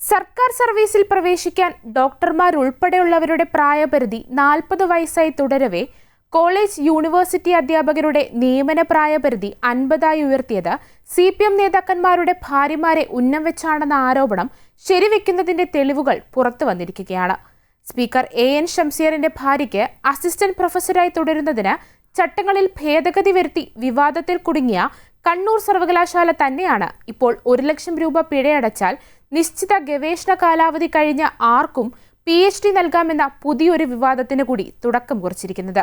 സർക്കാർ സർവീസിൽ പ്രവേശിക്കാൻ ഡോക്ടർമാരുൾപ്പെടെയുള്ളവരുടെ പ്രായപരിധി 40 വയസ്സായി തുടരവേ കോളേജ് യൂണിവേഴ്സിറ്റി അധ്യാപകരുടെ നിയമന പ്രായപരിധി 50ആയി ഉയർത്തിയത് CPM നേതാക്കന്മാരുടെ ഭാര്യമാരെ ഉന്നം വെച്ചാണെന്ന ആരോപണം ശരിവെക്കുന്നതിന്റെ തെളിവുകൾ പുറത്തുവന്നിരിക്കുകയാണ്. സ്പീക്കർ AN ഷംസീറിന്റെ ഭാര്യയ്ക്ക് അസിസ്റ്റന്റ് പ്രൊഫസറായി തുടരുന്നതിന് ചട്ടങ്ങളിൽ ഭേദഗതി വരുത്തി വിവാദത്തിൽ കുടുങ്ങിയ കണ്ണൂർ സർവകലാശാല തന്നെയാണ് ഇപ്പോൾ 1 ലക്ഷം രൂപ പിഴയടച്ചാൽ നിശ്ചിത ഗവേഷണ കാലാവധി കഴിഞ്ഞ ആർക്കും PhD നൽകാമെന്ന പുതിയൊരു വിവാദത്തിന് കൂടി തുടക്കം കുറിച്ചിരിക്കുന്നത്.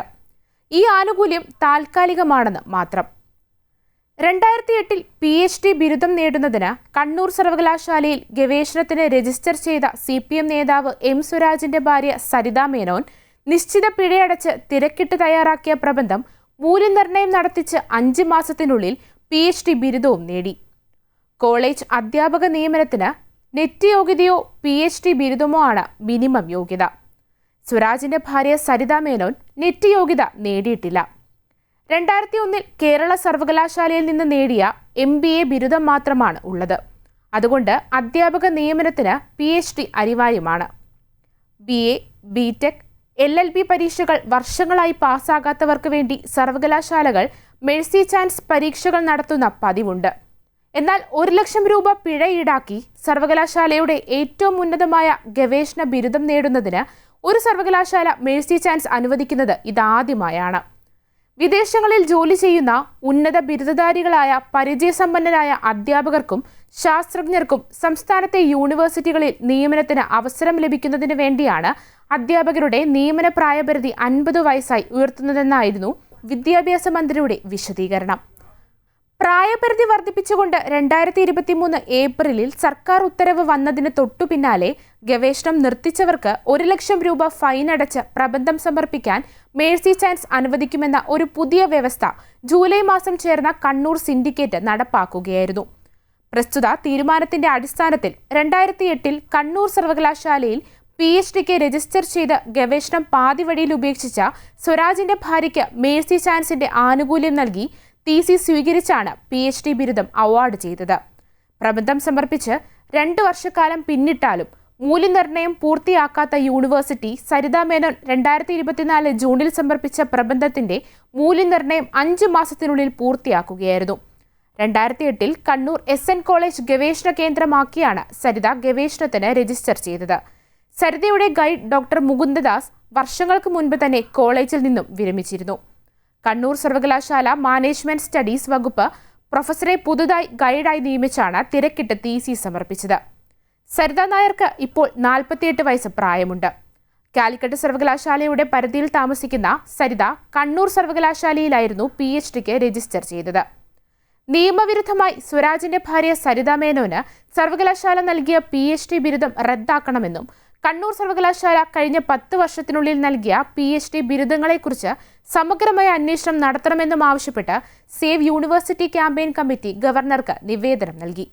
ഈ ആനുകൂല്യം താൽക്കാലികമാണെന്ന് മാത്രം. 2008 PhD ബിരുദം നേടുന്നതിന് കണ്ണൂർ സർവകലാശാലയിൽ ഗവേഷണത്തിന് രജിസ്റ്റർ ചെയ്ത CPM നേതാവ് M സ്വരാജിന്റെ ഭാര്യ സരിത മേനോൻ നിശ്ചിത പിഴയടച്ച് തിരക്കിട്ട് തയ്യാറാക്കിയ പ്രബന്ധം മൂല്യനിർണ്ണയം നടത്തിച്ച് 5 മാസത്തിനുള്ളിൽ PhD ബിരുദവും നേടി. കോളേജ് അധ്യാപക നിയമനത്തിന് നെറ്റ് യോഗ്യതയോ PhD ബിരുദമോ ആണ് മിനിമം യോഗ്യത. സ്വരാജിന്റെ ഭാര്യ സരിത മേനോൻ നെറ്റ് യോഗ്യത നേടിയിട്ടില്ല. 2001 കേരള സർവകലാശാലയിൽ നിന്ന് നേടിയ MBA ബിരുദം മാത്രമാണ് ഉള്ളത്. അതുകൊണ്ട് അധ്യാപക നിയമനത്തിന് PhD അനിവാര്യമാണ്. BA, BTech, LLB പരീക്ഷകൾ വർഷങ്ങളായി പാസ്സാകാത്തവർക്ക് വേണ്ടി സർവകലാശാലകൾ മെഴ്സി ചാൻസ് പരീക്ഷകൾ നടത്തുന്ന പതിവുണ്ട്. എന്നാൽ 1 ലക്ഷം രൂപ പിഴ ഈടാക്കി സർവകലാശാലയുടെ ഏറ്റവും ഉന്നതമായ ഗവേഷണ ബിരുദം നേടുന്നതിന് ഒരു സർവകലാശാല മെഴ്സി ചാൻസ് അനുവദിക്കുന്നത് ഇതാദ്യമായാണ്. വിദേശങ്ങളിൽ ജോലി ചെയ്യുന്ന ഉന്നത ബിരുദധാരികളായ പരിചയസമ്പന്നരായ അധ്യാപകർക്കും ശാസ്ത്രജ്ഞർക്കും സംസ്ഥാനത്തെ യൂണിവേഴ്സിറ്റികളിൽ നിയമനത്തിന് അവസരം ലഭിക്കുന്നതിന് വേണ്ടിയാണ് അധ്യാപകരുടെ നിയമന പ്രായപരിധി 50 വയസ്സായി ഉയർത്തുന്നതെന്നായിരുന്നു വിദ്യാഭ്യാസ മന്ത്രിയുടെ വിശദീകരണം. പ്രായപരിധി വർദ്ധിപ്പിച്ചുകൊണ്ട് 2023 ഏപ്രിലിൽ സർക്കാർ ഉത്തരവ് വന്നതിന് തൊട്ടു പിന്നാലെ ഗവേഷണം നിർത്തിച്ചവർക്ക് 1 ലക്ഷം രൂപ ഫൈൻ അടച്ച് പ്രബന്ധം സമർപ്പിക്കാൻ മേഴ്സി ചാൻസ് അനുവദിക്കുമെന്ന ഒരു പുതിയ വ്യവസ്ഥ ജൂലൈ മാസം ചേർന്ന കണ്ണൂർ സിൻഡിക്കേറ്റ് നടപ്പാക്കുകയായിരുന്നു. പ്രസ്തുത തീരുമാനത്തിന്റെ അടിസ്ഥാനത്തിൽ 2008 കണ്ണൂർ സർവകലാശാലയിൽ PhDക്ക് രജിസ്റ്റർ ചെയ്ത് ഗവേഷണം പാതിവഴിയിൽ ഉപേക്ഷിച്ച സ്വരാജിന്റെ ഭാര്യയ്ക്ക് മേഴ്സി ചാൻസിന്റെ ആനുകൂല്യം നൽകി തീസിസ് സ്വീകരിച്ചാണ് PhD ബിരുദം അവാർഡ് ചെയ്തത്. പ്രബന്ധം സമർപ്പിച്ച് 2 വർഷക്കാലം പിന്നിട്ടാലും മൂല്യനിർണ്ണയം പൂർത്തിയാക്കാത്ത യൂണിവേഴ്സിറ്റി സരിത മേനോൻ 2024 ജൂണിൽ സമർപ്പിച്ച പ്രബന്ധത്തിന്റെ മൂല്യനിർണ്ണയം 5 മാസത്തിനുള്ളിൽ പൂർത്തിയാക്കുകയായിരുന്നു. 2008 കണ്ണൂർ SN കോളേജ് ഗവേഷണ കേന്ദ്രമാക്കിയാണ് സരിത ഗവേഷണത്തിന് രജിസ്റ്റർ ചെയ്തത്. സരിതയുടെ ഗൈഡ് ഡോക്ടർ മുകുന്ദദാസ് വർഷങ്ങൾക്ക് മുൻപ് തന്നെ കോളേജിൽ നിന്നും വിരമിച്ചിരുന്നു. കണ്ണൂർ സർവകലാശാല മാനേജ്മെന്റ് സ്റ്റഡീസ് വകുപ്പ് പ്രൊഫസറെ പുതുതായി ഗൈഡായി നിയമിച്ചാണ് തിരക്കിട്ട് തീസിസ് സമർപ്പിച്ചത്. സരിത നായർക്ക് ഇപ്പോൾ 48 വയസ്സ് പ്രായമുണ്ട്. കാലിക്കറ്റ് സർവകലാശാലയുടെ പരിധിയിൽ താമസിക്കുന്ന സരിത കണ്ണൂർ സർവകലാശാലയിലായിരുന്നു PhDക്ക് രജിസ്റ്റർ ചെയ്തത്. നിയമവിരുദ്ധമായി സ്വരാജിന്റെ ഭാര്യ സരിത മേനോന് സർവകലാശാല നൽകിയ PhD ബിരുദം റദ്ദാക്കണമെന്നും കണ്ണൂർ സർവകലാശാല കഴിഞ്ഞ 10 വർഷത്തിനുള്ളിൽ നൽകിയ PhD ബിരുദങ്ങളെക്കുറിച്ച് സമഗ്രമായ അന്വേഷണം നടത്തണമെന്നും ആവശ്യപ്പെട്ട് സേവ് യൂണിവേഴ്സിറ്റി ക്യാമ്പയിൻ കമ്മിറ്റി ഗവർണർക്ക് നിവേദനം നൽകി.